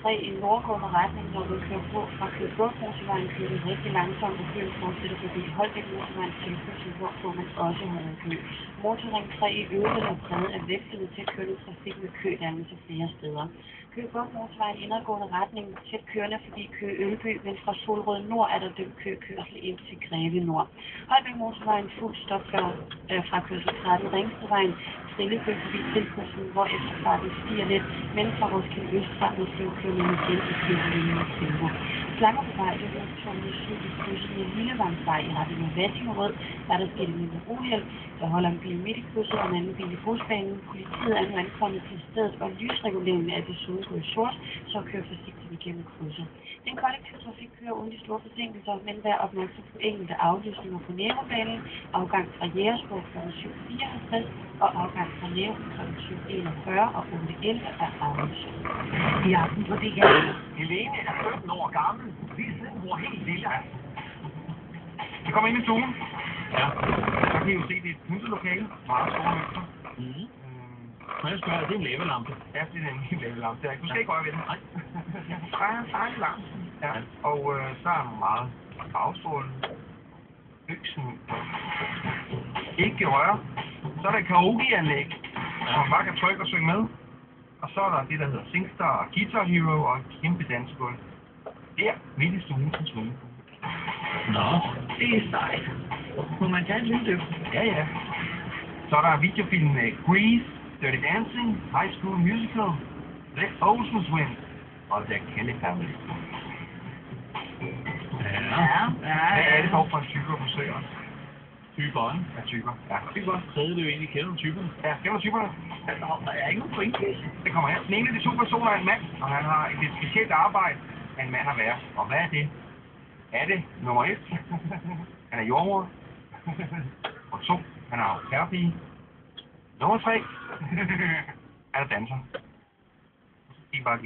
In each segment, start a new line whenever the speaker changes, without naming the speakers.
3 i nordgående retning, når du kører på fra Køge Bugt-motorvejen, kører du rigtig langsomt, og køen fortsætter forbi Holbæk-motorvejen til krydset, hvorpå man også holder kø. Motorring 3 i øvrigt er præget af vekslende tilkørende trafik med kødannelse flere steder. Køge Bugt-motorvejen i indadgående retning tæt kørende forbi Køge Ølby, men fra Solrød Nord er der dømt køkørsel ind til Greve Nord. Holbæk-motorvejen fuld stop fra kørsel 13 Ringstedvejen, stillekø forbi tilkørslen, hvor efterfarten stiger lidt, men fra Roskilde Østfra med støvkørende igen i kørelinjen tempo. Slanger på vej, det er rute 7 i krydset med Lillevangsvej i retning af Vattingerød, der er der sket en mindre uheld. Der holder en bil midt i krydset og en anden bil i grusbanen. Politiet er nu ankommet til stedet, og lysreguleringen er desuden gået sort, så kører forsigtigt igennem krydset. Den kollektive trafik kører uden de store forsinkelser, men vær opmærksom på enkelte aflysninger på Nærobanen, afgang fra Jægersborg kl. 7.54 og afgang fra Næro kl. 7.41 og 8.11 er aflyst. I aften på det her.
Helene er 17 år gammel. Lige siden hun var helt lille. Vi kommer ind i stuen.
Ja.
Så kan I jo se, det er et pyntelokale. Meget store mønster.
Må jeg spørge, det er en lavelampe?
Ja, det er en lavelampe. Du skal ikke røre ved den.
Nej.
Der er en farlig lampe. Ja. Og så er der meget bagstrålen. Øksen. Ikke røre. Så er der karaokeanlæg, hvor man bare kan trykke og synge med. Og så er der det, der hedder Singstar og Guitar Hero og et kæmpe dansegulv. Der, midt i stuen til svømme.
Nå.
Det er sejt. Må man tage en lille dyb?
Ja, ja. Så er der videofilm med Grease, Dirty Dancing, High School Musical, The Ocean's Wind og The Kelly Family.
Ja.
Hvad er det dog for en type at forsøge os?
Typeren.
Ja, typer. Ja, typer.
Tredje det jo egentlig, kender du typerne?
Ja, kender du typerne?
Der er ikke nogen pointcase.
Det kommer her. Den ene af de to personer er en mand, og han har et lidt specielt arbejde, af en mand at være. Og hvad er det? Er det nummer 1? Han er jordmor. Og 2. Han er au pair-pige. Nummer 3. Han er danser.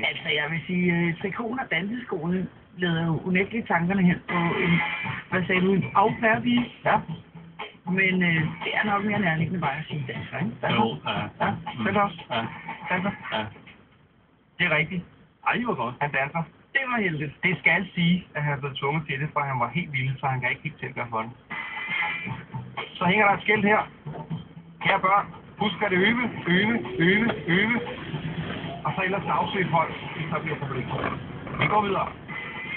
Altså, jeg vil sige, trikonen og danseskoene leder jo unægteligt tankerne hen på en, hvad sagde du, en au-pair-pige.
Ja.
Men det er nok mere nærliggende bare at sige danser, ikke?
Danser.
Jo, ja.
Ja, danser også.
Ja.
Danser.
Ja.
Det er rigtigt.
Ej, hvor godt.
Han danser.
Det var heldigt.
Det skal sige, at han er blevet tvunget til det, for han var helt lille, så han kan ikke helt tilgøre for det. Så hænger der et skilt her. Kære børn, husk at øve. Og så ellers sagsøge folk, hvis der bliver problemer. Vi går videre.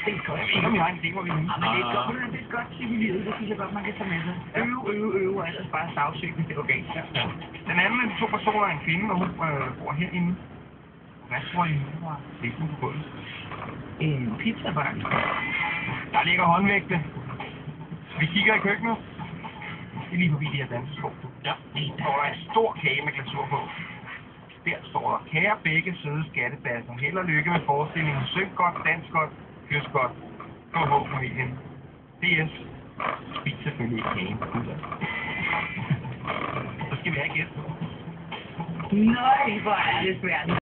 Det er godt.
Jeg ved ikke, om I har en idé, hvor vi er nu.
Men det er godt, det er et godt tip i livet, det synes jeg godt, man kan tage med sig. Øve, og ellers bare sagsøge, hvis det går galt.
Ja.
Den anden af de to personer er en kvinde, og hun bor herinde. Hvad tror I, hun var liggende på gulvet?
En pizzabank.
Der ligger håndvægte. Vi kigger i køkkenet. Det er lige forbi de her dansesko.
Ja.
Der står der en stor kage med glasur på. Der står der, kære begge søde skattebasser. Held og lykke med forestillingen. Syng godt, dans godt, kys godt. Gå på familien. DS. Spis selvfølgelig ikke kagen. Så skal vi have gæst.
Nej, hvor er det svært.